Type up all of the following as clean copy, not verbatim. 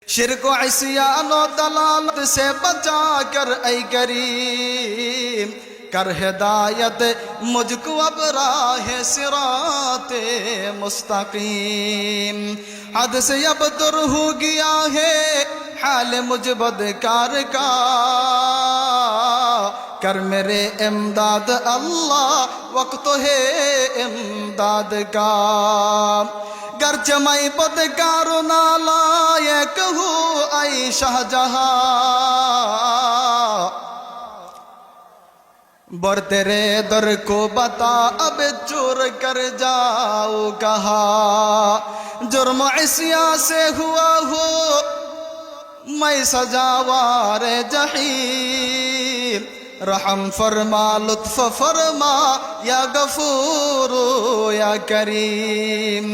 शिर्क व इस्यान व दलालत से बचा कर ऐ करीम, कर हिदायत मुझको अब राह सिराते मुस्तकीम। हद से अब दूर हो गया है हाल मुझ बदकार का, कर मेरे इमदाद अल्लाह वक्त है इमदाद का। गर्च मैं बदकारो ना लायक हूँ ऐ शाहजहां, बर तेरे दर को बता अब चोर कर जाओ कहा। जुर्म इस्या से हुआ हो मैं सजावार जहीम, रहम फरमा लुत्फ फरमा या गफूर या करीम।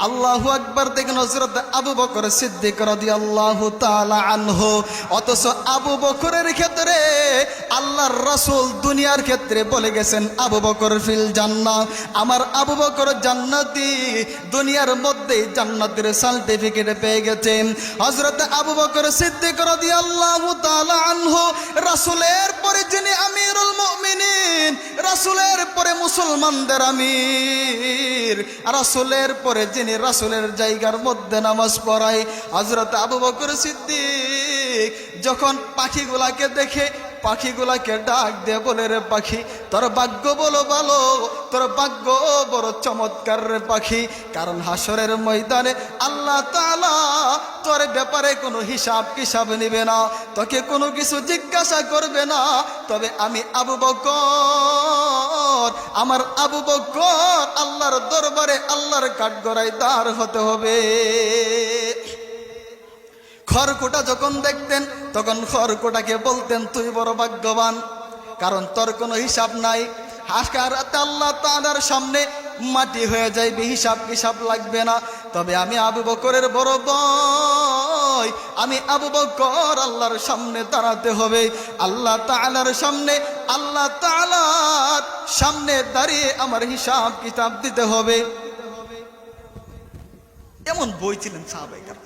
আল্লাহু আকবার। দেখেন হযরত আবু বকর সিদ্দিক রাদিয়াল্লাহু তাআলা আনহু, অথচ আবু বকরের ক্ষেত্রে আল্লাহর রাসূল দুনিয়ার ক্ষেত্রে বলে গেছেন আবু বকর ফিল জান্নাহ, আমার আবু বকর জান্নাতি, দুনিয়ার মধ্যে জান্নাতের সার্টিফিকেট পেয়ে গেছেন। হযরত আবু বকর সিদ্দিক রাদিয়াল্লাহু তাআলা আনহু রাসূলের পরে যিনি আমিরুল মুমিনিন, রাসূলের পরে মুসলমানদের আমির, রাসূলের পরে যিনি রাসূলের জায়গার মধ্যে নামাজ পড়ায় হযরত আবু বকর সিদ্দিক যখন পাখিগুলাকে দেখে পাখিগুলাকে ডাক দিয়ে বলে, রে পাখি তোর ভাগ্য বলো ভালো, তোর ভাগ্য বড় চমৎকার রে পাখি, কারণ হাসরের ময়দানে আল্লাহ তাআলা তোর ব্যাপারে কোনো হিসাব কিসাব নিবে না, তোকে কোনো কিছু জিজ্ঞাসা করবে না। তবে আমি আবু বকর, আমার আবু বকর আল্লাহর দরবারে আল্লাহর কাঠগড়ায় দাঁড় হতে হবে। খড়কুটা যখন দেখতেন তখন খড়কুটাকে বলতেন তুই বড় ভাগ্যবান, কারণ তোর কোনো হিসাব নাই। হাসকারাতে আল্লাহ তাআলার সামনে মাটি হয়ে যাইবে, হিসাব কিসাব লাগবে না। তবে আমি আবু বকরের বড় ভাই, আমি আবু বকর আল্লাহর সামনে দাঁড়াতে হবে, আল্লাহ তাআলার সামনে, আল্লাহ তাআলার সামনে দাঁড়িয়ে আমার হিসাব কিতাব দিতে হবে। এমন বই ছিলেন সাহাবায়ে কেরাম,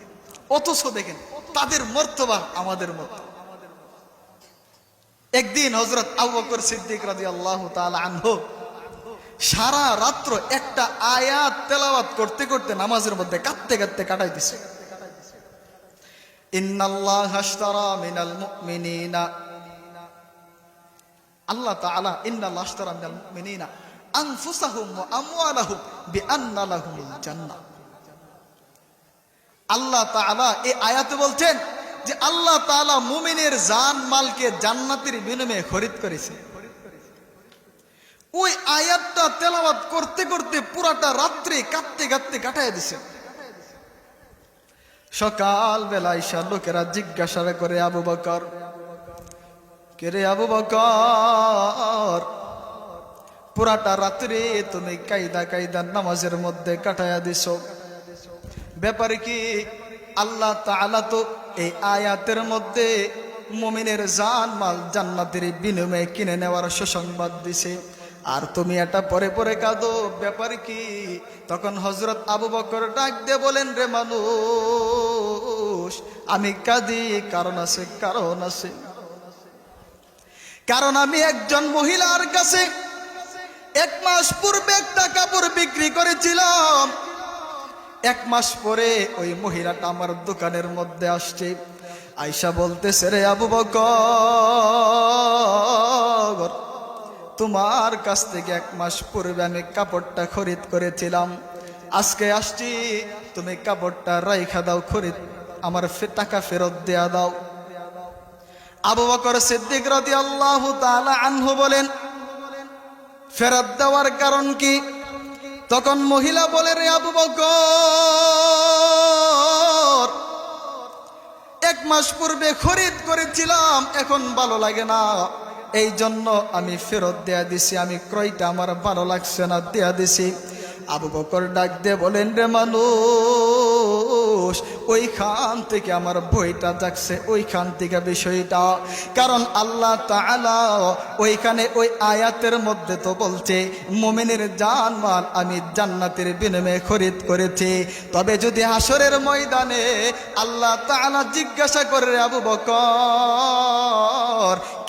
অথচ দেখেন তাদের মর্তবা আমাদের মত। একদিন হযরত আবু বকর সিদ্দিক রাদিয়াল্লাহু তাআলা আনহু সারা রাত্র একটা আয়াত তেলাওয়াত করতে করতে নামাজের মধ্যে কাঁদতে কাঁদতে কাটাই দিছে। ইন্নাল্লাহা আশতারা মিনাল মুমিনিনা, আল্লাহ তাআলা ইন্নাল্লাহা আশতারা মিনাল মুমিনিনা আনফুসাহুম ওয়া আমওয়ালাহুম বিআন্না লাহুমুল জান্নাহ। আল্লাহ তাআলা এই আয়াতে বলছেন যে আল্লাহ তাআলা মুমিনের জান মালকে জান্নাতের বিনিময়ে খরিদ করেছে। ওই আয়াতটা তেলাওয়াত করতে করতে পুরাটা রাত্রি কাঁদতে কাঁদতে কাটায় দিছে। সকাল বেলা আয়েশা লোকেরা জিজ্ঞাসা করে, আবু বকর, কে রে আবু বকর, পুরাটা রাত্রি তুমি কায়দা কায়দা নামাজের মধ্যে কাটায়া দিছো, ব্যাপারে কি? আল্লাহ তাআলা তো এই আয়াতের মধ্যে মুমিনের জান মাল জান্নাতের বিনিময়ে কিনে নেওয়ার সুসংবাদ দিছে, আর তুমি এটা পরে পরে কাঁদো, ব্যাপার কি? তখন হযরত আবু বকর ডাক দিয়ে বলেন, রে মানুষ, আমি কাঁদি কারণ আছে, কারণ আছে, কারণ আমি একজন মহিলার কাছে 1 মাস পূর্বে একটা কাপড় বিক্রি করেছিলাম। 1 মাস পরে ওই মহিলাটা আমার দোকানের মধ্যে আসছে। আয়েশা বলতেছে, রে আবু বকর, তোমার কাছ থেকে 1 মাস পূর্বে আমি কাপড়টা খরিদ করেছিলাম, আজকে আসছি, তুমি কাপড়টা রাইখা দাও, খরিদ আমার টাকা ফেরত দেয়া দাও। আবু বকর সিদ্দিক রাদিয়াল্লাহু তাআলা আনহু বলেন, ফেরত দেওয়ার কারণ কি? তখন মহিলা বলে, রে আবু বকর, 1 মাস পূর্বে খরিদ করেছিলাম, এখন ভালো লাগে না, এই জন্য আমি ফেরত দেয়া দিছি, আমি ক্রয়টা আমার ভালো লাগছে না, দেয়া দিছি। আবু বকর ডাক দিয়ে বলেন, রে মানুষ, দোষ, ওইখান থেকে আমার ভয়টা জাগছে, ওইখান থেকে বিষয়টা। কারণ আল্লাহ তাআলা ওইখানে ওই আয়াতের মধ্যে তো বলছে মুমিনের জানমাল আমি জান্নাতের বিনিময়ে খরিদ করেছি। তবে যদি হাসরের ময়দানে আল্লাহ তাআলা জিজ্ঞাসা করে আবু বকর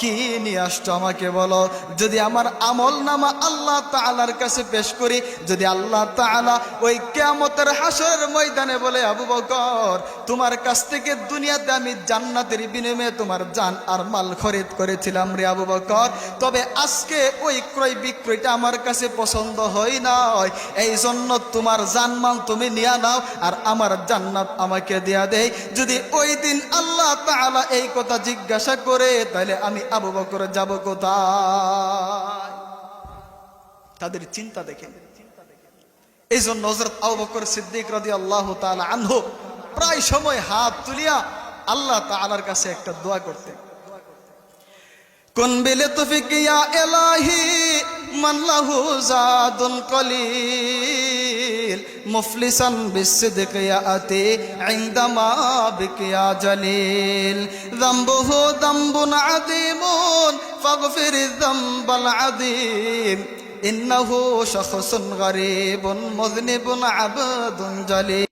কি নিয়ে আসছো আমাকে বলো, যদি আমার আমল নামা আল্লাহ তাআলার কাছে পেশ করি, যদি আল্লাহ তাআলা ওই কিয়ামতের হাসরের ময়দানে বলে আবু বকর তোমার কাছ থেকে দুনিয়াতে আমি জান্নাতের বিনিময়ে তোমার জান আর মাল খরিদ করেছিলাম রে আবু বকর, তবে আজকে ওই ক্রয় বিক্রয়টা আমার কাছে পছন্দ হয় নাই, এই জন্য তোমার জানমাল তুমি নিয়ে নাও আর আমার জান্নাত আমাকে দেয়া দেয়। যদি ওই দিন আল্লাহ তাআলা এই কথা জিজ্ঞাসা করে তাহলে আমি আবু বকর যাব কোথায়? তাদের চিন্তা দেখেন। এই জন্য হযরত আবু বকর সিদ্দিক রাদিয়াল্লাহু তাআলা আনহু প্রায় সময় হাত তুলিয়া আল্লাহ তাআলার কাছে একটা দোয়া করতেন, কুন বিল তুফিক ইয়া ইলাহি মান লাহু জাদুন কলিল মুফলিসান বিসিদক ইয়াতি ইনদামা বিক ইয়া জলিল যামবুহু যামবুন আযীমুন ফাগফির যামবাল আযীম ইন্নাহু শাখসুন গরীবুন মুযনিবুন আবদুন জলিল।